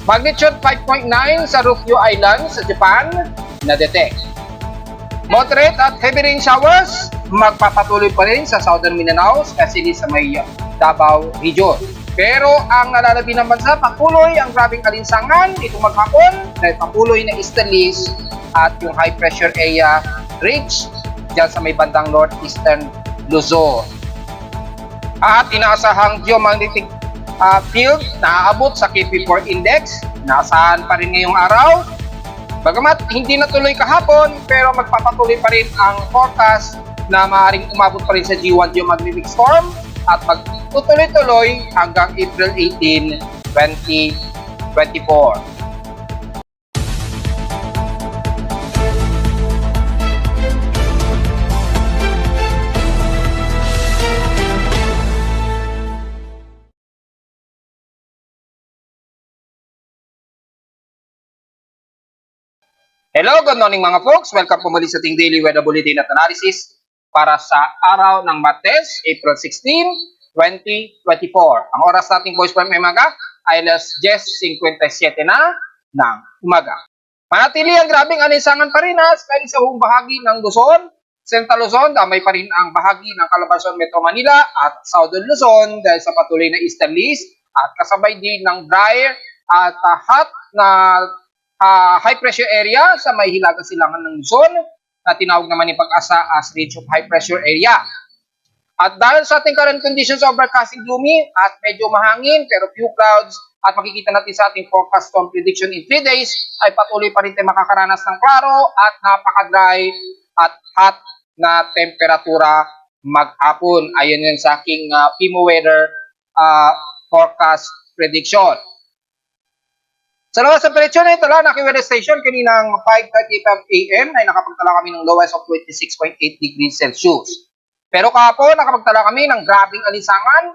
Magnitude 5.9 sa Ryukyu Island sa Japan na-detect. Moderate at heavy rain showers magpapatuloy pa rin sa Southern Mindanao, especially sa may Davao region. Pero ang nalalabi ng bansa, patuloy ang grabing alinsangan itong maghapon dahil patuloy na easterlies at yung high pressure area reach dyan sa may bandang northeastern Luzon. At inaasahang geomagnetic field na aabot sa KP4 index, naasahan pa rin ngayong araw. Bagamat hindi natuloy kahapon, pero magpapatuloy pa rin ang forecast na maaaring umabot pa rin sa G1 geomagnetic storm at magtutuloy-tuloy hanggang April 18, 2024. Hello, good morning mga folks. Welcome po muli sa ating daily weather bulletin at analysis para sa araw ng Martes, April 16, 2024. Ang oras nating voice prime umaga ay alas 10:57 na ng umaga. Manatili ang grabing alinsangan pa rin sa buong bahagi ng Luzon, Central Luzon, damay pa rin ang bahagi ng Calabarzon, Metro Manila at Southern Luzon dahil sa patuloy na easterlies at kasabay din ng dry at hot na high pressure area sa may hilagang silangan ng Luzon na tinawag naman ni Pag-asa as range of high pressure area. At dahil sa ating current conditions of overcasting gloomy at medyo mahangin pero few clouds at makikita natin sa ating forecast storm prediction in 3 days ay patuloy pa rin tayo makakaranas ng klaro at napaka-dry at hot na temperatura maghapon. Ayon yun sa aking PIMO weather forecast prediction. Sa labas ng peritsyon na ito lang, naki-weather station kaninang 5:35 AM ay nakapagtala kami ng lowest of 26.8 degrees Celsius. Pero kahapon, nakapagtala kami ng grabing alinsangan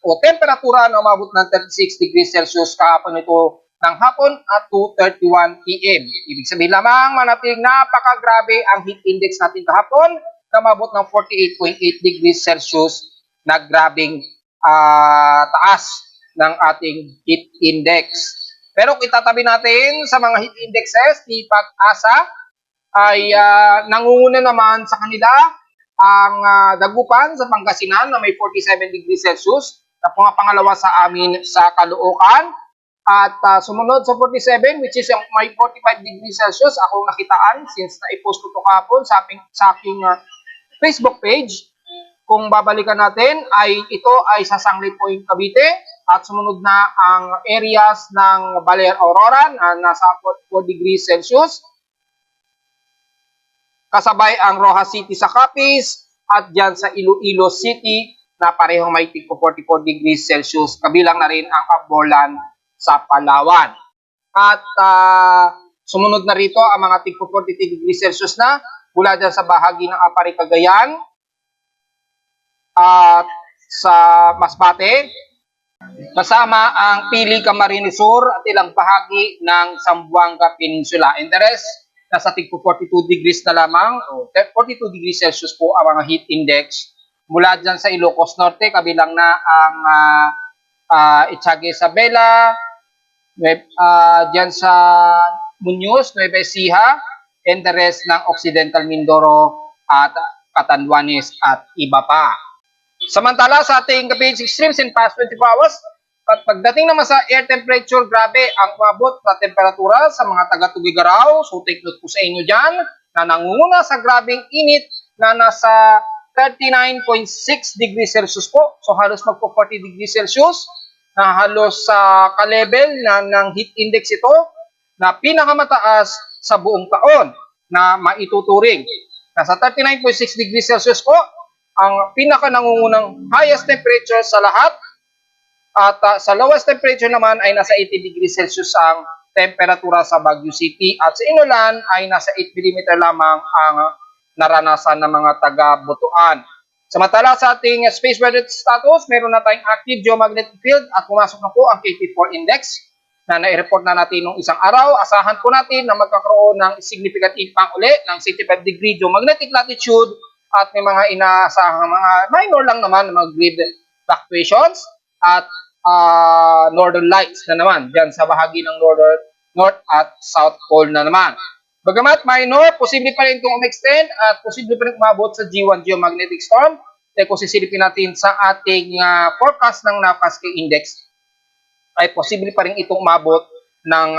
o temperatura na umabot ng 36 degrees Celsius kahapon ito ng hapon at 2:31 PM. Ibig sabihin lamang, manatiling napakagrabe ang heat index natin kahapon na umabot ng 48.8 degrees Celsius na grabing taas ng ating heat index. Pero kung itatabi natin sa mga heat indexes ni Pag-asa ay nangunguna naman sa kanila ang Dagupan sa Pangasinan na may 47 degrees Celsius na pangalawa sa amin sa Caloocan at sumunod sa 47 which is yung may 45 degrees Celsius ako nakitaan since na-post ko ito kahapon sa aking Facebook page. Kung babalikan natin ay ito ay sa Sangley Point, Cavite. At sumunod na ang areas ng Baler Aurora na nasa 4 degrees Celsius. Kasabay ang Rojas City sa Capiz at dyan sa Iloilo City na parehong may tigpo 44 degrees Celsius. Kabilang na rin ang Aborlan sa Palawan. At sumunod na rito ang mga tigpo 43 degrees Celsius na mula dyan sa bahagi ng Apari, Cagayan at sa Masbate. Kasama ang Pili, Camarines Sur at ilang bahagi ng Zamboanga Peninsula. And the rest, nasa tigpo 42 degrees na lamang, o 42 degrees Celsius po ang mga heat index. Mula dyan sa Ilocos Norte, kabilang na ang Itiaga, Isabela, dyan sa Muñoz, Nueva Ecija, and the rest ng Occidental Mindoro at Catanduanes at iba pa. Samantala sa ating gabi extremes in past 24 hours, at pagdating naman sa air temperature, grabe ang umabot na temperatura sa mga taga-Tugigaraw. So take note po sa inyo dyan na nangunguna sa grabing init na nasa 39.6 degrees Celsius po. So halos magpo 40 degrees Celsius na halos sa ka-level ng heat index ito na pinakamataas sa buong taon na maituturing. Nasa 39.6 degrees Celsius po ang pinaka-nangungunang highest temperature sa lahat at sa lowest temperature naman ay nasa 80 degrees Celsius ang temperatura sa Baguio City at sa Inulan ay nasa 8 mm lamang ang naranasan ng mga taga-Butuan. Samantala sa ating space weather status, meron na tayong active geomagnetic field at pumasok na po ang KP4 index na nai-report na natin nung isang araw. Asahan po natin na magkakaroon ng significant impact uli ng 65 degree geomagnetic latitude at may mga inaasahang mga minor lang naman na mga grid fluctuations at northern lights na naman dyan sa bahagi ng north at south pole na naman. Bagamat minor, posible pa rin itong umextend at posible pa rin umabot sa G1 geomagnetic storm. Dahil kung sisilipin natin sa ating forecast ng NAFASK index, ay posible pa rin itong umabot ng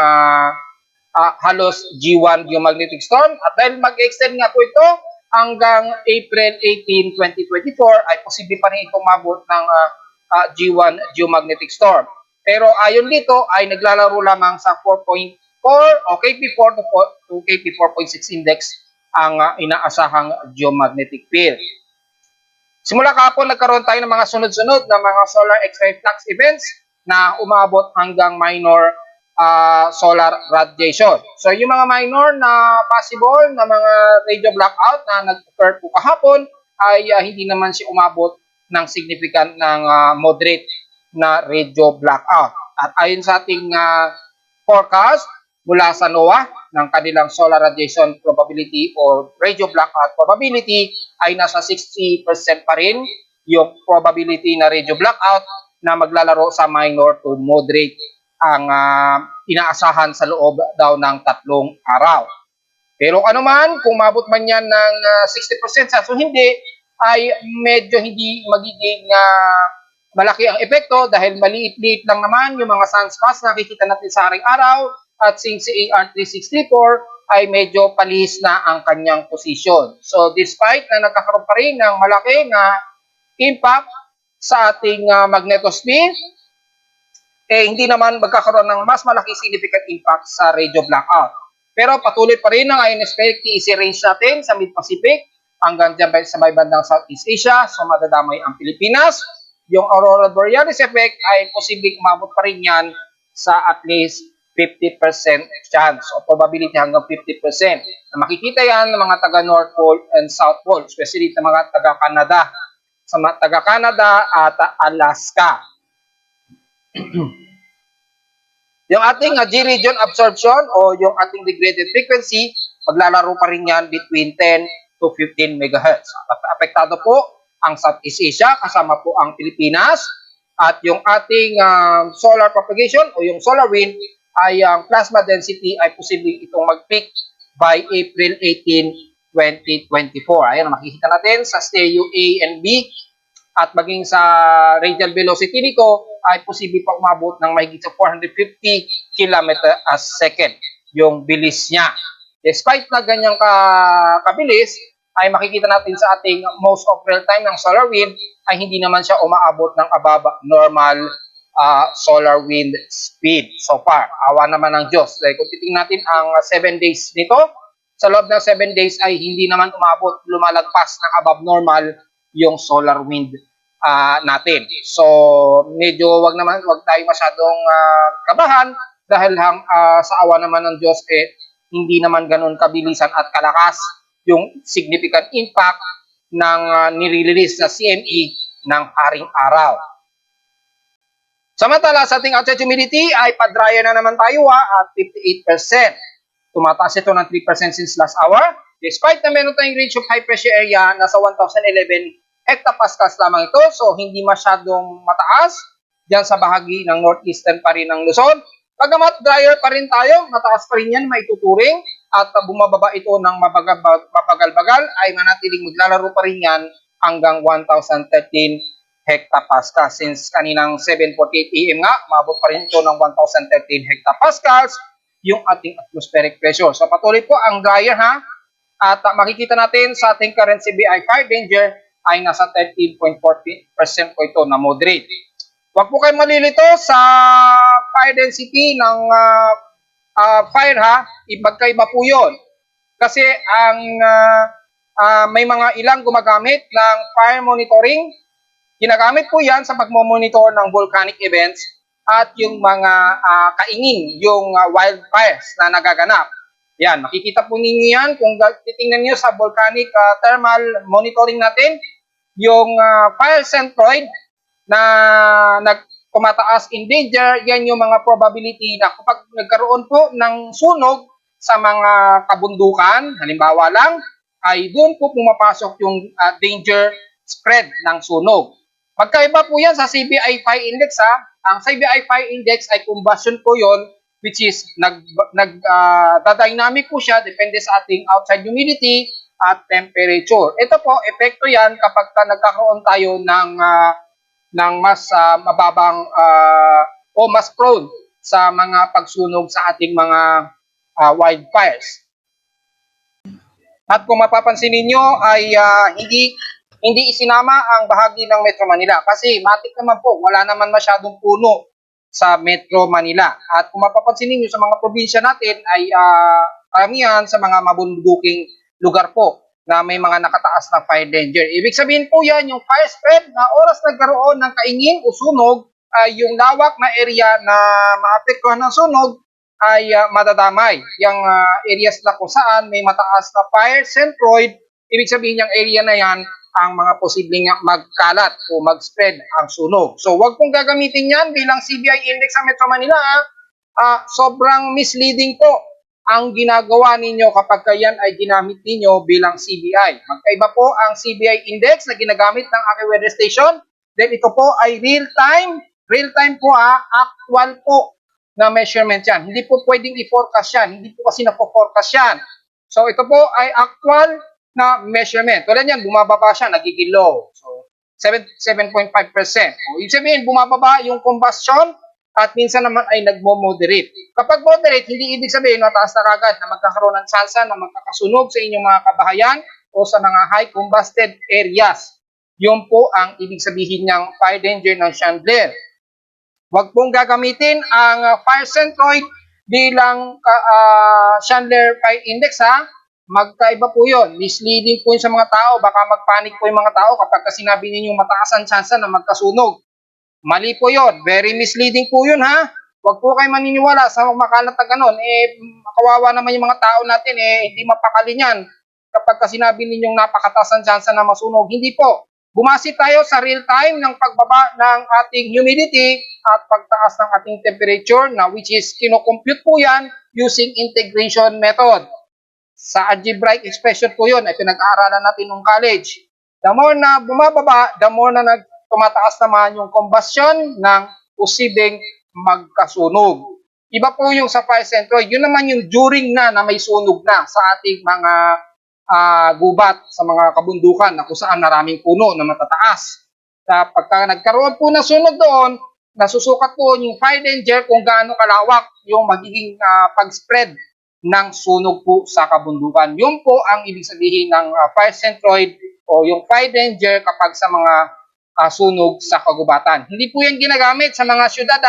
halos G1 geomagnetic storm. At dahil mag-extend nga po ito hanggang April 18, 2024, ay posible pa rin itong umabot ng G1 geomagnetic storm. Pero ayon dito ay naglalaro lamang sa 4.4 o KP4 to KP4.6 index ang inaasahang geomagnetic field. Simula kahapon nagkaroon tayo ng mga sunod-sunod na mga solar X-ray flux events na umabot hanggang minor solar radiation. So yung mga minor na possible na mga radio blackout na nag-occur po kahapon ay hindi naman siya umabot ng significant ng moderate na radio blackout. At ayon sa ating forecast mula sa NOAA ng kanilang solar radiation probability o radio blackout probability ay nasa 60% pa rin yung probability na radio blackout na maglalaro sa minor to moderate ang inaasahan sa loob daw ng 3 araw. Pero ano man, kung mabot man yan ng 60% so hindi, ay medyo hindi magiging malaki ang epekto dahil maliit-liit lang naman yung mga sunspots na nakikita natin sa araw at since si AR-3634 ay medyo palihis na ang kanyang posisyon. So despite na nagkakaroon pa rin ng malaki na impact sa ating magnetosphere, hindi naman magkakaroon ng mas malaki significant impact sa radio blackout. Pero patuloy pa rin ang inospective TEC range natin sa Mid-Pacific hanggang dyan sa may bandang Southeast Asia, so madadamay ang Pilipinas. Yung aurora borealis effect ay posibleng umabot pa rin yan sa at least 50% chance o probability hanggang 50%. Na makikita yan ng mga taga North Pole and South Pole, especially sa mga taga Canada, sa mga taga Canada at Alaska. Yung ating G-region absorption o yung ating degraded frequency, maglalaro pa rin yan between 10 to 15 MHz. Apektado po ang Southeast Asia, kasama po ang Pilipinas. At yung ating solar propagation o yung solar wind, ay ang plasma density ay posibleng itong mag-peak by April 18, 2024. Ayan, makikita natin sa stereo A and B at maging sa radial velocity nito ay posible pa umabot ng mahigit sa 450 km a second yung bilis niya. Despite na ganyang kabilis, ay makikita natin sa ating most of real time ng solar wind ay hindi naman siya umaabot ng above normal solar wind speed so far. Awa naman ng Diyos. Dahil kung titingnan natin ang 7 days nito, sa loob ng 7 days ay hindi naman umabot, lumalagpas ng above normal yung solar wind natin. So, medyo wag tayo masyadong kabahan dahil sa awa naman ng Diyos hindi naman ganun kabilisan at kalakas yung significant impact ng nire-release na CME ng haring araw. Samantala, sa ating outside humidity ay pa-dryer na naman tayo at 58%. Tumataas ito ng 3% since last hour. Despite na meron tayong range of high pressure area, nasa 1,011 hectopascals lamang ito. So, hindi masyadong mataas dyan sa bahagi ng northeastern pa rin ng Luzon. Pagamat dryer pa rin tayo, mataas pa rin yan, maituturing. At bumababa ito ng mabagal-bagal ay manatiling maglalaro pa rin yan hanggang 1,013 hectopascals. Since kaninang 7:48 AM nga, mabot pa rin ito ng 1,013 hectopascals yung ating atmospheric pressure. So patuloy po ang dryer ha. At makikita natin sa ating current CBI fire danger ay nasa 13.4% po ito na moderate. Huwag po kayong malilito sa fire density ng fire ha. Magkaiba po yun. Kasi ang may mga ilang gumagamit ng fire monitoring. Ginagamit po yan sa pagmomonitor ng volcanic events at yung mga kaingin, yung wildfires na nagaganap. Yan, makikita po ninyo yan kung titingnan nyo sa volcanic thermal monitoring natin, yung fire centroid na tumataas in danger, yan yung mga probability na kapag nagkaroon po ng sunog sa mga kabundukan, halimbawa lang, ay doon po pumapasok yung danger spread ng sunog. Magkaiba po yan sa CBI Fire Index ha. Ang CBI fire index ay combustion po yon, which is dynamic po siya, depende sa ating outside humidity at temperature. Ito po, epekto yan kapag nagkakaroon tayo ng mas mababang o mas prone sa mga pagsunog sa ating mga wildfires. At kung mapapansin ninyo ay hindi isinama ang bahagi ng Metro Manila kasi matik naman po, wala naman masyadong puno sa Metro Manila. At kung mapapansin ninyo sa mga probinsya natin ay karamihan sa mga mabunduking lugar po na may mga nakataas na fire danger. Ibig sabihin po yan, yung fire spread na oras nagkaroon ng kaingin o sunog, yung lawak na area na maapektuhan ng sunog ay madadamay. Yung areas na kung saan may mataas na fire centroid, ibig sabihin yung area na yan ang mga posibleng magkalat o mag-spread ang sunog. So wag pong gagamitin yan bilang CBI index sa Metro Manila. Sobrang misleading po ang ginagawa ninyo kapag yan ay ginamit ninyo bilang CBI. Magkaiba po ang CBI index na ginagamit ng AccuWeather Station. Then ito po ay real-time po actual po na measurement yan. Hindi po pwedeng i-forecast yan. Hindi po kasi na-forecast yan. So ito po ay actual na measurement. Tulad yan, bumababa siya, nagiging low. So 7.5%. Ibig sabihin, bumababa yung combustion at minsan naman ay nagmo-moderate. Kapag moderate, hindi ibig sabihin mataas na kagad na magkakaroon ng tsansa na magkakasunog sa inyong mga kabahayan o sa mga high combusted areas. Yun po ang ibig sabihin ng fire danger ng Chandler. Huwag pong gagamitin ang fire centroid bilang Chandler Fire Index ha. Magkaiba po yun. Misleading po yun sa mga tao. Baka magpanik po yung mga tao kapag sinabi ninyong mataas ang tsansa na magkasunog. Mali po yun. Very misleading po yun ha. Huwag po kayo maniniwala sa makalat na ganon. Kawawa naman yung mga tao natin. Hindi mapakali yan. Kapag sinabi ninyong napakataas ang tsansa na masunog. Hindi po. Bumasi tayo sa real time ng pagbaba ng ating humidity at pagtaas ng ating temperature na which is kinocompute po yan using integration method. Sa algebraic expression po yun ay pinag-aaralan natin nung college. The more na bumababa, the more na tumataas naman yung combustion ng posibleng magkasunog. Iba po yung sa fire centroid. Yun naman yung during na may sunog na sa ating mga gubat sa mga kabundukan na kung saan maraming puno na matataas. Pagka nagkaroon po ng sunog doon, nasusukat po yung fire danger kung gaano kalawak yung magiging pag-spread ng sunog po sa kabundukan. Yun po ang ibig sabihin ng fire centroid o yung fire danger kapag sa mga sunog sa kagubatan. Hindi po yan ginagamit sa mga syudad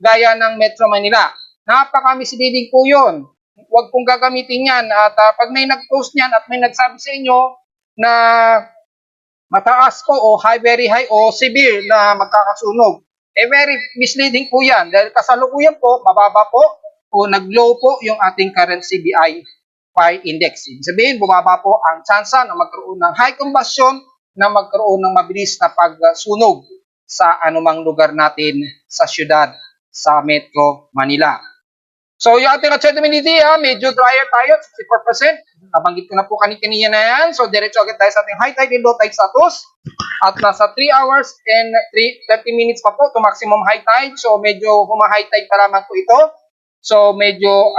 gaya ng Metro Manila. Napaka-misleading po yun. Huwag pong gagamitin yan. At pag may nag-post niyan at may nagsabi sa inyo na mataas po o very high o severe na magkakasunog, very misleading po yan. Dahil kasalukuyan po, mababa po o nag-low po yung ating current CBI fire index. Ibig sabihin, bumaba po ang tsansa na magkaroon ng high combustion, na magkaroon ng mabilis na pagsunog sa anumang lugar natin sa syudad sa Metro Manila. So, yung ating outside humidity, medyo drier tayo, 64%. Nabanggit ko na po kanina na yan. So, diretso agad tayo sa ating high tide and low tide status. At nasa 3 hours and 30 minutes pa po to maximum high tide. So, medyo huma-high tide pa lamang po ito. So, medyo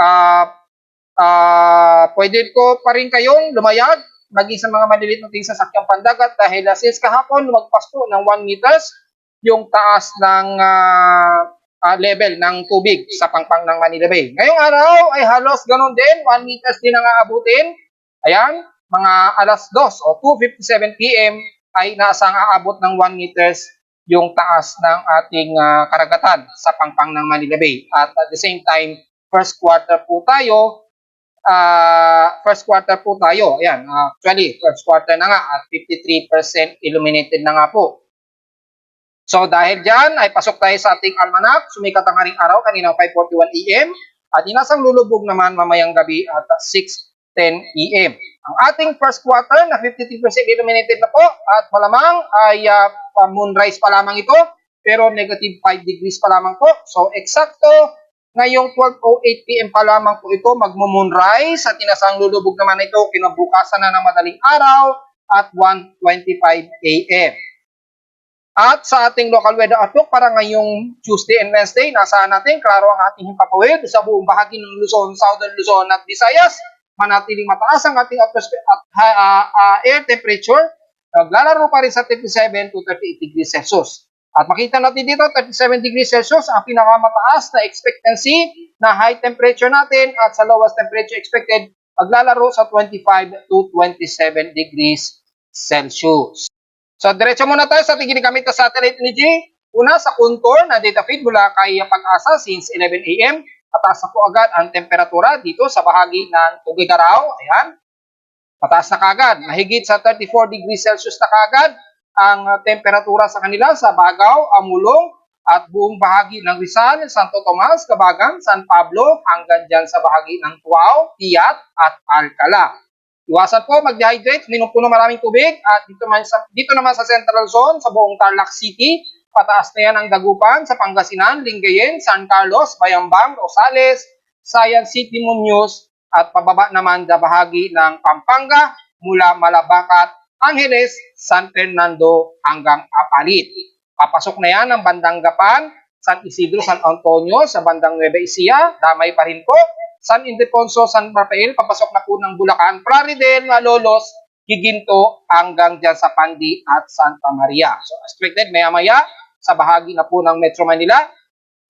pwede ko pa rin kayong lumayag maging sa mga maliliit na sasakyang pandagat dahil since kahapon lumagpas po ng 1 meters yung taas ng level ng tubig sa pangpang ng Manila Bay. Ngayong araw ay halos ganun din, 1 meters din ang aabutin. Ayan, mga alas 2 o 2:57 PM ay naasang aabot ng 1 meters yung taas ng ating karagatan sa pangpang ng Manila Bay. At the same time, first quarter po tayo. Ayan, actually, first quarter na nga at 53% illuminated na nga po. So dahil dyan ay pasok tayo sa ating almanac, sumikat ang haring araw kanina 5:41 AM at inasang lulubog naman mamayang gabi at 6:10 AM. Ang ating first quarter na 53% illuminated na po at malamang ay moonrise pa lamang ito pero negative 5 degrees pa lamang po. So eksakto ngayong 12:08 PM pa lamang po ito magmo-moonrise at inasang lulubog naman ito kinabukasan na ng madaling araw at 1:25 AM. At sa ating local weather outlook para ngayong Tuesday and Wednesday, naasahan natin klaro ang ating himpapawid sa buong bahagi ng Luzon, Southern Luzon at Visayas. Manatiling mataas ang ating air temperature. Naglalaro pa rin sa 37 to 38 degrees Celsius. At makita natin dito, 37 degrees Celsius ang pinakamataas na expectancy na high temperature natin at sa lowest temperature expected, maglalaro sa 25 to 27 degrees Celsius. So, diretso muna tayo sa ating ginagamit na satellite imagery. Una, sa contour na data feed mula kay Pag-asa since 11 a.m. Mataas na po agad ang temperatura dito sa bahagi ng Tugigaraw. Ayan. Mataas na kagad. Mahigit sa 34 degrees Celsius na kagad ang temperatura sa kanila sa Bagaw, Amulong, at buong bahagi ng Rizal, Santo Tomas, Cabagan, San Pablo, hanggang dyan sa bahagi ng Tuao, Tiat, at Alcala. Iwasan po mag-dehydrate, minom po ng maraming tubig at dito naman sa Central Zone, sa buong Tarlac City, pataas na yan ang dagupan sa Pangasinan, Lingayen, San Carlos, Bayambang, Rosales, Sayan City, Muñoz at pababa naman sa bahagi ng Pampanga mula Malabacat, Angeles, San Fernando hanggang Apalit. Papasok na yan ang bandang Gapan, San Isidro, San Antonio, sa bandang Nueva Ecija, damay pa rin po. San Ildefonso, San Rafael, papasok na po ng Bulacan, Plaridel, Malolos, Giginto, hanggang dyan sa Pandi at Santa Maria. So, expected maya-maya sa bahagi na po ng Metro Manila.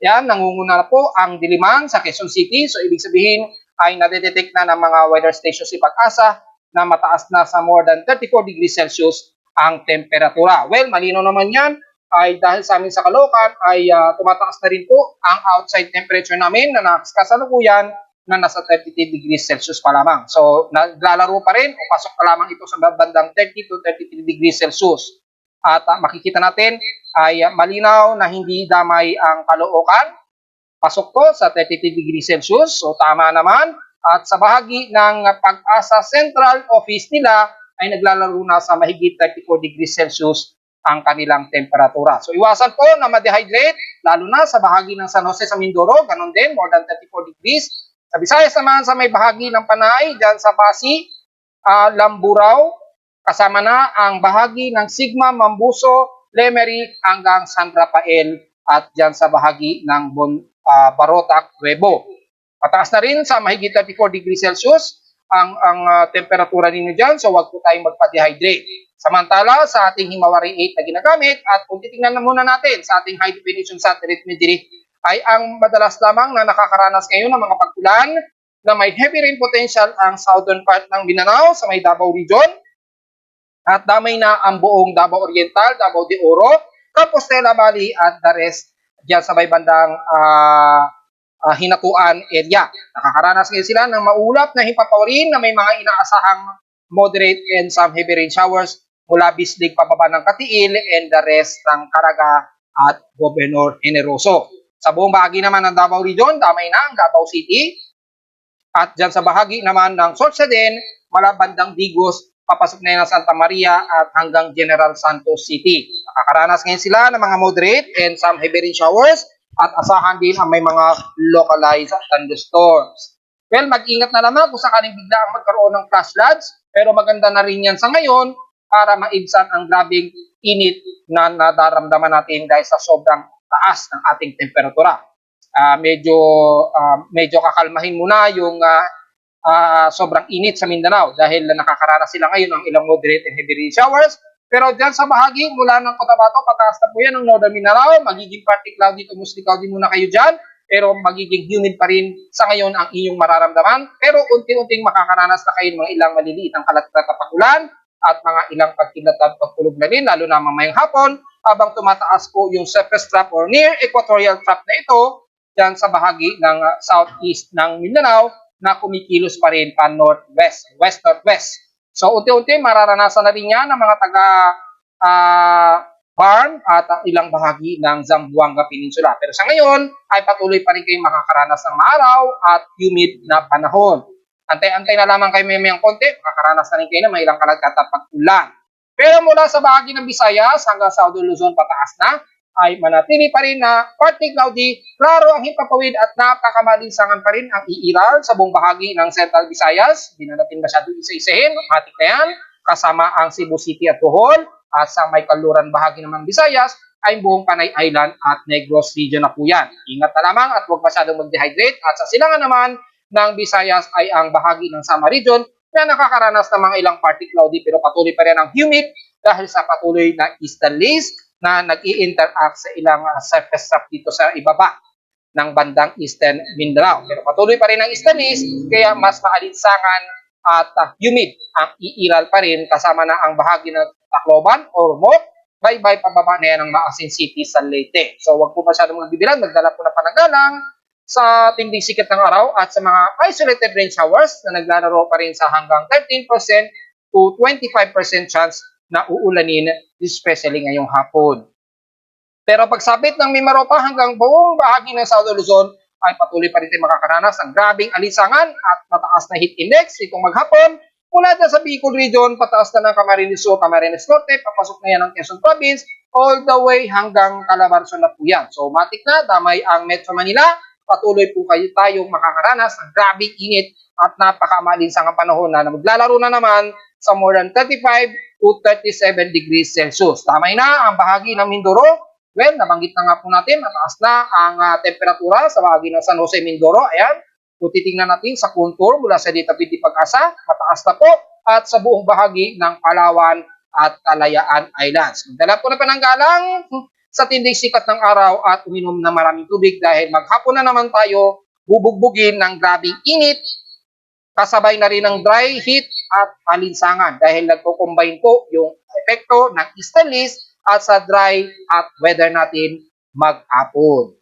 Yan, nangunguna na po ang Diliman sa Quezon City. So, ibig sabihin ay nadedetect na ng mga weather stations si Pag-asa na mataas na sa more than 34 degrees Celsius ang temperatura. Well, malino naman yan ay dahil sa amin sa Caloocan ay tumataas na rin po ang outside temperature namin na nakasalukuyan na nasa 33 degrees Celsius pa lamang. So, naglalaro pa rin o pasok pa lamang ito sa bandang 30 to 33 degrees Celsius. At makikita natin ay malinaw na hindi damay ang Caloocan. Pasok po sa 33 degrees Celsius. So, tama naman. At sa bahagi ng Pag-asa Central Office nila ay naglalaro na sa mahigit 34 degrees Celsius ang kanilang temperatura. So, iwasan po na ma-dehydrate, lalo na sa bahagi ng San Jose sa Mindoro, ganun din, more than 34 degrees. Sa Visayas naman sa may bahagi ng Panay, dyan sa Pasig, Lamburao, kasama na ang bahagi ng Sigma, Mambuso, Lemery, hanggang San Rafael at dyan sa bahagi ng Barotac, Nuevo. Pataas na rin sa mahigit 34 degrees Celsius ang temperatura ninyo dyan, so wag po tayong magpa-dehydrate. Samantala, sa ating Himawari 8 na ginagamit at kung titingnan na muna natin sa ating high definition satellite imagery, ay ang madalas lamang na nakakaranas ngayon ng mga pag-ulan na may heavy rain potential ang southern part ng Mindanao sa may Davao Region at damay na ang buong Davao Oriental, Davao de Oro, Compostela Valley at the rest dyan sa may bandang Hinatuan area. Nakakaranas ngayon sila ng maulap na himpapawarin na may mga inaasahang moderate and some heavy rain showers mula Bislig pababa ng Katiil and the rest ng Caraga at Gobernador Generoso. Sa buong bahagi naman ng Davao Region, damay na ang Davao City. At dyan sa bahagi naman ng Sorsogon, malabandang Digos, papasok na yan ng Santa Maria at hanggang General Santos City. Nakakaranas ngayon sila ng mga moderate and some heavy rain showers at asahan din ang may mga localized thunderstorms. Well, mag-ingat na naman kung sakaling bigla ang magkaroon ng flash floods, pero maganda na rin yan sa ngayon para maibsan ang grabing init na nadaramdaman natin dahil sa sobrang taas ng ating temperatura. Medyo kakalmahin muna yung sobrang init sa Mindanao dahil nakakaranas sila ngayon ng ilang moderate and heavy rain showers. Pero dyan sa bahagi mula ng Cotabato, pataas na po yan ng Northern Mindanao. Magiging partly cloudy to mostly cloudy muna kayo dyan. Pero magiging humid pa rin sa ngayon ang inyong mararamdaman. Pero unti-unting makakaranas na kayo ng mga ilang maliliit ang kalat-kalat na pag-ulan at mga ilang pagkidlat at pagkulog na rin, lalo na mamayang hapon, habang tumataas po yung surface trap or near equatorial trap na ito dyan sa bahagi ng southeast ng Mindanao na kumikilos pa rin pa northwest, west-northwest. So, unti-unti mararanasan na rin yan ng mga taga-Barm at ilang bahagi ng Zamboanga Peninsula. Pero sa ngayon, ay patuloy pa rin kayong makakaranas ng maaraw at humid na panahon. Antay-antay na lamang kayo may konti, makakaranas na rin kayo ng may ilang kalagkat at pag-ulan. Pero mula sa bahagi ng Visayas hanggang Southern Luzon pataas na, ay manatili pa rin na partly cloudy, klaro ang himpapawid at napakamalinsangan pa rin ang iiral sa buong bahagi ng Central Visayas. Hindi na natin masyado isa-isahin, matik na yan, kasama ang Cebu City at Bohol, at sa may kaluran bahagi naman ng Visayas ay buong Panay Island at Negros region na po yan. Ingat na lamang at huwag masyadong mag-dehydrate at sa silangan naman ng Visayas ay ang bahagi ng Samar region na nakakaranas ng mga ilang partly cloudy pero patuloy pa rin ang humid dahil sa patuloy na easterlies na nag-i-interact sa ilang surface trough dito sa ibaba ng bandang Eastern Mindanao. Pero patuloy pa rin ang easterlies kaya mas maalinsangan at humid ang iiral pa rin kasama na ang bahagi ng Tacloban or Moc, bye-bye pababa na yan ng Maasin City sa Leyte. So huwag po masyadong magbibilan, magdala po na pananggalang sa tinding sikat ng araw at sa mga isolated rain showers na naglalaro pa rin sa hanggang 13% to 25% chance na uulanin, especially ngayong hapon. Pero pagsapit ng Mimaropa hanggang buong bahagi ng Southern Luzon ay patuloy pa rin tayo makakaranas ng grabing alinsangan at mataas na heat index itong maghapon. Mula dyan sa Bicol region, pataas na ng Camarines Sur, Camarines Norte, papasok na yan ng Quezon Province, all the way hanggang Calabarzon na po yan. So, matik na, damay ang Metro Manila, patuloy po kayo tayong makakaranas ng grabing init at napakamalinsangang panahon na maglalaro na naman sa more than 35 to 37 degrees Celsius. Damay na ang bahagi ng Mindoro. Well, nabanggit na nga po natin, mataas na ang temperatura sa bahagi ng San Jose, Mindoro. Ayan, kung titingnan natin sa contour mula sa Dita Piti Pag-asa, mataas na po. At sa buong bahagi ng Palawan at Kalayaan Islands. Magdala po na pananggalang sa tinding sikat ng araw at uminom ng maraming tubig dahil maghapon na naman tayo bubugbugin ng grabing init. Kasabay na rin ng dry heat at alinsangan dahil nagko-combine po yung epekto ng easterlies at sa dry at weather natin maghapon.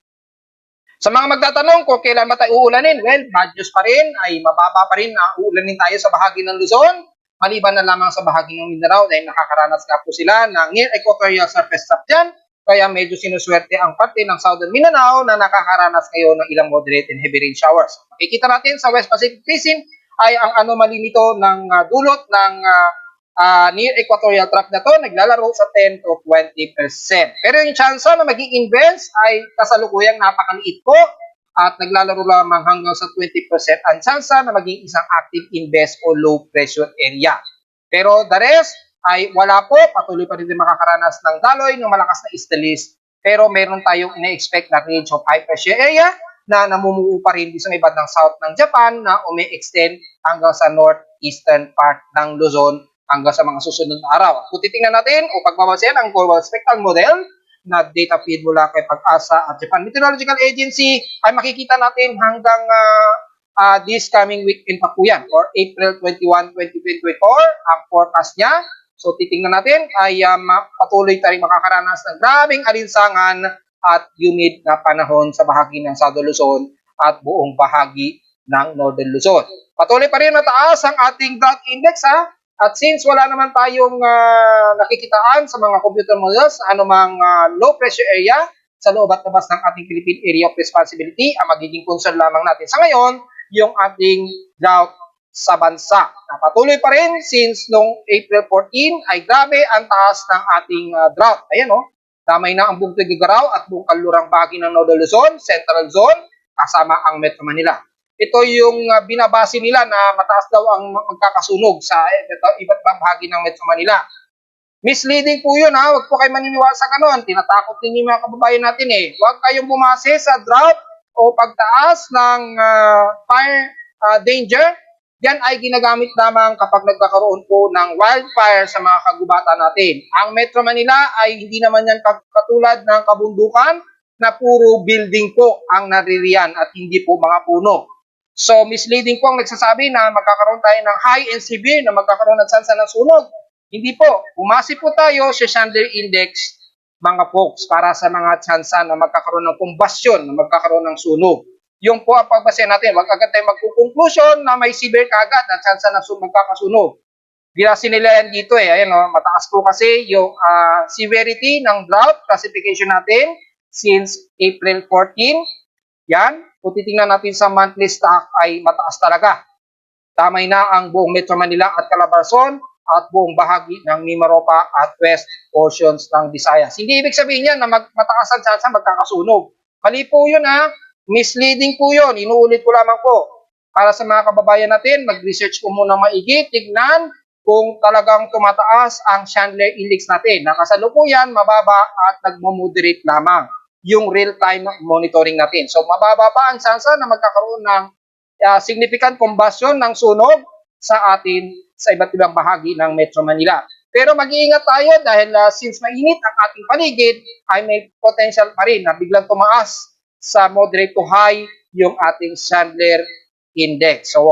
Sa mga magtatanong kung kailan ba tayo uulanin, well, bad news pa rin, ay mababa pa rin na uulanin tayo sa bahagi ng Luzon, maliban na lamang sa bahagi ng Mindanao dahil nakakaranas nga po sila ng near equatorial surface trough dyan, kaya medyo sinuswerte ang parte ng Southern Mindanao na nakakaranas ngayon ng ilang moderate and heavy rain showers. Makikita natin sa West Pacific Basin ay ang anomaly nito ng dulot ng near equatorial trough na to naglalaro sa 10 to 20%. Pero yung chance na maging inverse ay kasalukuyang napakaliit po at naglalaro lamang hanggang sa 20% ang chance na maging isang active inverse o low pressure area. Pero the rest ay wala po, patuloy pa rin makakaranas ng daloy ng malakas na easterlies. Pero meron tayong ina-expect na range of high pressure area na namumuo pa rin sa ibang ng south ng Japan na umi-extend hanggang sa northeastern part ng Luzon hanggang sa mga susunod na araw. Kung titingnan natin o pagbabasehan ang global spectral model na data feed mula kay Pag-asa at Japan Meteorological Agency ay makikita natin hanggang this coming weekend pa po yan or April 21, 2024 ang forecast niya. So titingnan natin ay patuloy tayong makakaranas ng grabing alinsangan at humid na panahon sa bahagi ng Southern Luzon at buong bahagi ng Northern Luzon. Patuloy pa rin mataas ang ating drought index at since wala naman tayong nakikitaan sa mga computer models sa anumang low pressure area sa loob at labas ng ating Philippine Area of Responsibility, ang magiging concern lamang natin sa ngayon yung ating drought sa bansa. Patuloy pa rin since noong April 14 ay grabe ang taas ng ating drought. Ayan damay na ang buong Tugigaraw at buong kalurang bahagi ng Northern Luzon, Central Zone, kasama ang Metro Manila. Ito yung binabase nila na mataas daw ang magkakasunog sa iba't ibang bahagi ng Metro Manila. Misleading po yun huwag po kayo maniniwala sa ganun. Tinatakot din yung mga kababayan natin Huwag kayong bumase sa drought o pagtaas ng fire danger. Yan ay ginagamit lamang kapag nagkakaroon po ng wildfire sa mga kagubatan natin. Ang Metro Manila ay hindi naman yan katulad ng kabundukan na puro building po ang naririyan at hindi po mga puno. So, misleading po ang nagsasabi na magkakaroon tayo ng high and severe na magkakaroon ng sansa ng sunog. Hindi po. Umasi po tayo sa Chandler Index, mga folks, para sa mga tsansa na magkakaroon ng combustion, na magkakaroon ng sunog. Yung po ang pagbase natin. Huwag agad tayo magkukonklusyon na may severe kaagad na tsansa na magkakasunog. Birasin nila yan dito Ayan mataas po kasi yung severity ng drought classification natin since April 14. Yan. Kung titingnan natin sa monthly stock ay mataas talaga. Tamay na ang buong Metro Manila at Calabarzon at buong bahagi ng Mimaropa at west portions ng Visayas. Hindi ibig sabihin yan na mataas ang tsansa magkakasunog. Mali po yun Misleading po yun. Inuulit ko lamang po. Para sa mga kababayan natin, mag-research po muna maigi, tignan kung talagang tumataas ang Chandler Index natin. Nakasalukuyan, mababa at nagmo-moderate lamang yung real-time monitoring natin. So mababa pa ang sansa na magkakaroon ng significant combustion ng sunog sa atin sa iba't ibang bahagi ng Metro Manila. Pero mag-iingat tayo dahil since mainit ang ating paligid, ay may potential pa rin na biglang tumaas sa moderate to high yung ating Chandler Index. So,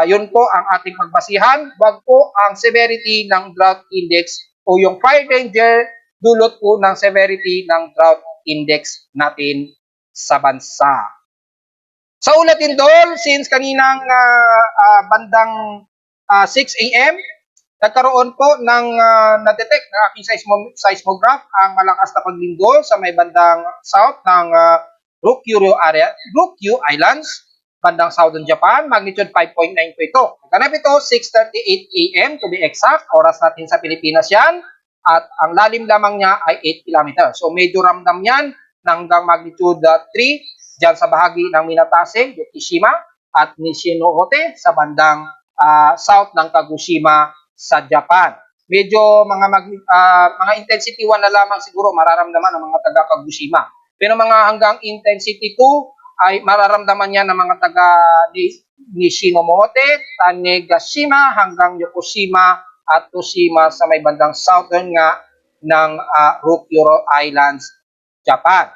yun po ang ating pagbasihan. Wag po ang severity ng drought index o yung fire danger dulot po ng severity ng drought index natin sa bansa. Sa ulatin Dol, since kaninang bandang 6 a.m., nagkaroon po ng na-detect ng aking seismograph ang malakas na paglindol sa may bandang south ng Ryukyu Islands, bandang southern Japan, magnitude 5.9 po ito. Ganap ito, 6:38 a.m. to be exact, oras natin sa Pilipinas yan, at ang lalim lamang niya ay 8 km. So medyo ramdam yan hanggang magnitude 3 dyan sa bahagi ng Minatase, Yukishima, at Nishinohote sa bandang south ng Kagoshima sa Japan. Medyo mga intensity 1 na lamang siguro mararamdaman ng mga taga Kagoshima. Pero mga hanggang intensity 2 ay mararamdaman niya ng mga taga Nishinomote, Tanegashima, hanggang Yokoshima at Toshima sa may bandang southern nga ng Ryukyu Islands, Japan.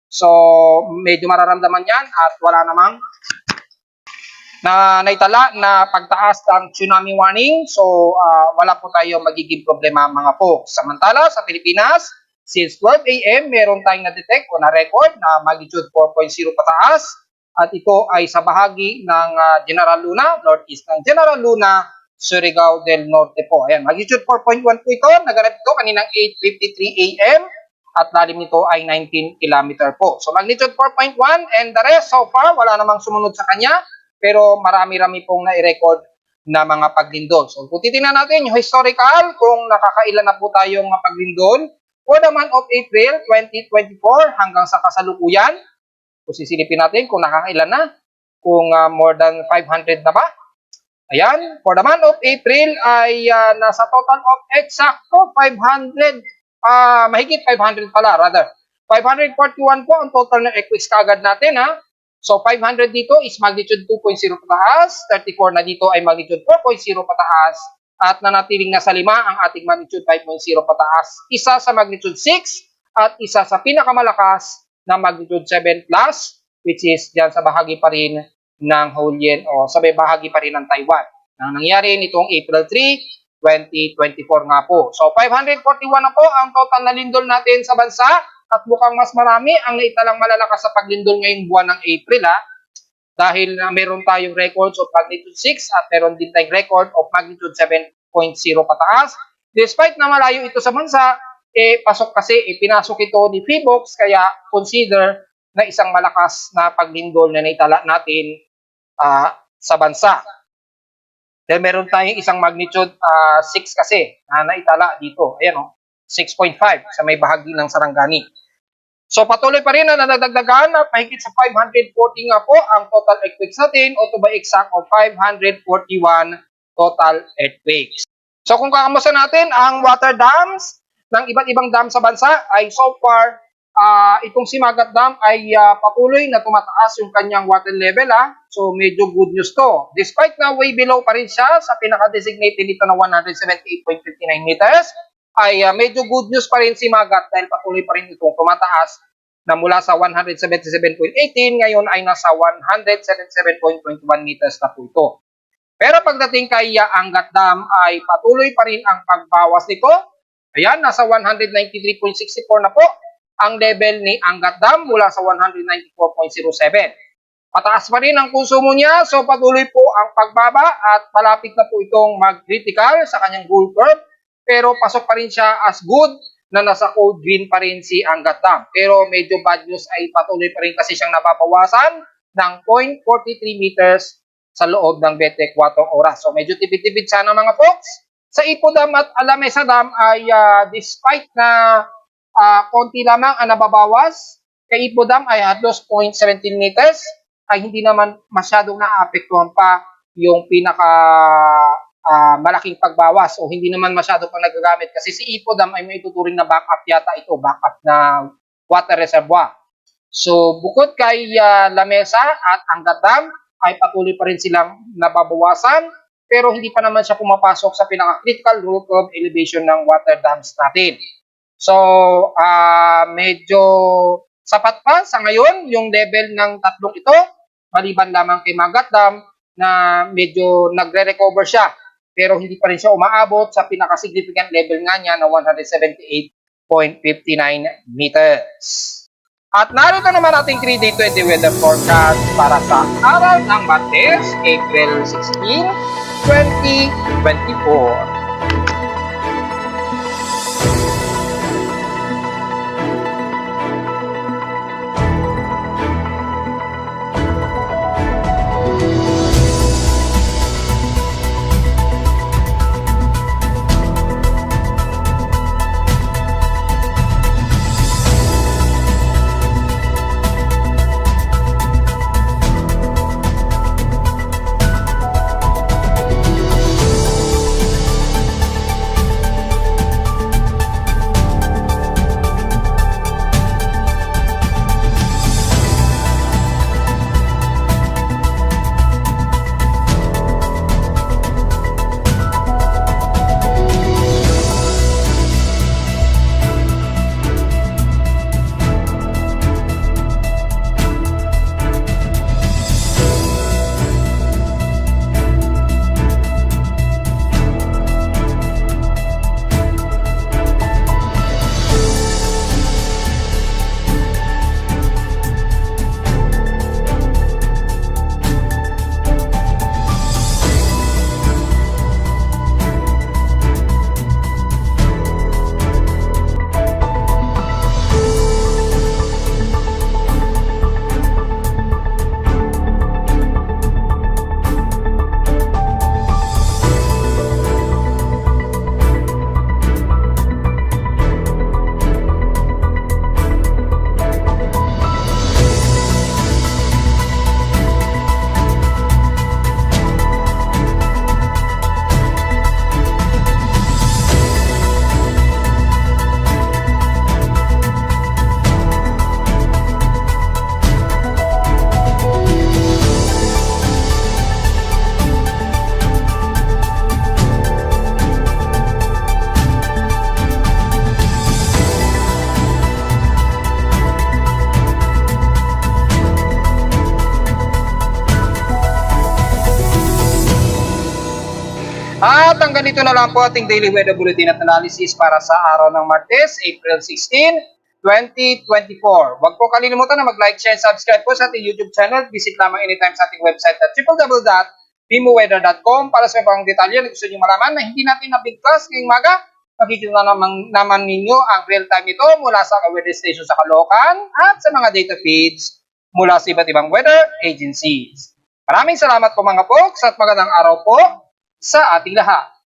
So, medyo mararamdaman yan at wala namang na naitala na pagtaas ng tsunami warning. So, wala po tayo magiging problema mga po. Samantala, sa Pilipinas, since 12 a.m., meron tayong na-detect o na-record na magnitude 4.0 pataas. At ito ay sa bahagi ng General Luna, northeast ng General Luna, Surigao del Norte po. Ayan, magnitude 4.1 po ito. Naganap ito kaninang 8:53 a.m. at lalim nito ay 19 km po. So magnitude 4.1 and the rest so far, wala namang sumunod sa kanya, pero marami-rami pong na-record na mga paglindol. So kung titingnan natin yung historical, kung nakakailan na po tayong paglindol, for the month of April 2024 hanggang sa kasalukuyan, kung sisilipin natin kung nakakailan na, kung more than 500 na ba. Ayan, for the month of April ay nasa total of exacto 500, mahigit 500 pala rather. 541 po ang total ng earthquakes kagad natin ha. So 500 dito is magnitude 2.0 pataas, 34 na dito ay magnitude 4.0 pataas, at nanatiling nasa 5 ang ating magnitude 5.0 pataas. Isa sa magnitude 6 at isa sa pinakamalakas na magnitude 7 plus, which is dyan sa bahagi pa rin ng Hualien o sa bahagi pa rin ng Taiwan. Nang nangyari nitong April 3, 2024 nga po. So 541 na po ang total na lindol natin sa bansa at mukhang mas marami ang naitalang malalakas sa paglindol ngayong buwan ng April dahil meron tayong records of magnitude 6 at meron din tayong record of magnitude 7.0 pataas. Despite na malayo ito sa bansa, pasok kasi pinasok ito ni PHIVOLCS kaya consider na isang malakas na paglindol na naitala natin sa bansa. Then meron tayong isang magnitude 6 kasi na naitala dito. Ayan 6.5 sa may bahagi ng Sarangani. So patuloy pa rin na nadagdagan na mahigit sa 540 nga po ang total earthquakes natin o to be exact of 541 total earthquakes. So kung kakamusta natin ang water dams ng iba't ibang dam sa bansa ay so far itong Simagat Dam ay patuloy na tumataas yung kanyang water level So medyo good news to. Despite na way below pa rin siya sa pinaka-designated dito na 178.59 meters, ay medyo good news pa rin Simagat dahil patuloy pa rin itong tumataas na mula sa 177.18 ngayon ay nasa 177.21 meters na po ito. Pero pagdating kay Angat Dam ay patuloy pa rin ang pagbawas nito. Ayan, nasa 193.64 na po ang level ni Angat Dam mula sa 194.07. Pataas pa rin ang konsumo niya, so patuloy po ang pagbaba at malapit na po itong mag-critical sa kanyang gold curve. Pero pasok pa rin siya as good na nasa code green pa rin si Angat Dam. Pero medyo bad news ay patuloy pa rin kasi siyang nababawasan ng 0.43 meters sa loob ng 24 oras. So medyo tipid-tipid sana mga folks. Sa Ipo Dam at Alamesa Dam ay despite na konti lamang ang nababawas, kay Ipo Dam ay at 0.17 meters ay hindi naman masyadong naapektuhan pa yung pinaka malaking pagbawas o hindi naman masyado pang nagagamit kasi si Ipo Dam ay may tuturing na backup yata ito, backup na water reservoir. So bukod kay Lamesa at Angat Dam ay patuloy pa rin silang nababawasan pero hindi pa naman siya pumapasok sa pinaka-critical rule of elevation ng water dams natin. So medyo sapat pa sa ngayon yung level ng tatlong ito maliban lamang kay Magat Dam na medyo nagre-recover siya pero hindi pa rin siya umaabot sa pinaka-significant level nga niya na 178.59 meters. At narito naman ating 3-day 20 weather forecast para sa araw ng Martes, April 16, 2024. At hanggang dito na lang po ating daily weather bulletin at analysis para sa araw ng Martes, April 16, 2024. Huwag po kalilimutan na mag-like, share, subscribe po sa ating YouTube channel. Visit lamang anytime sa ating website at www.pimoweather.com para sa ibang detalye na gusto nyo malaman na hindi natin nabigkas ngayong maga. Makikita naman ninyo ang real-time ito mula sa weather station sa Caloocan at sa mga data feeds mula sa iba't ibang weather agencies. Maraming salamat po mga folks at magandang araw po sa ating lahat.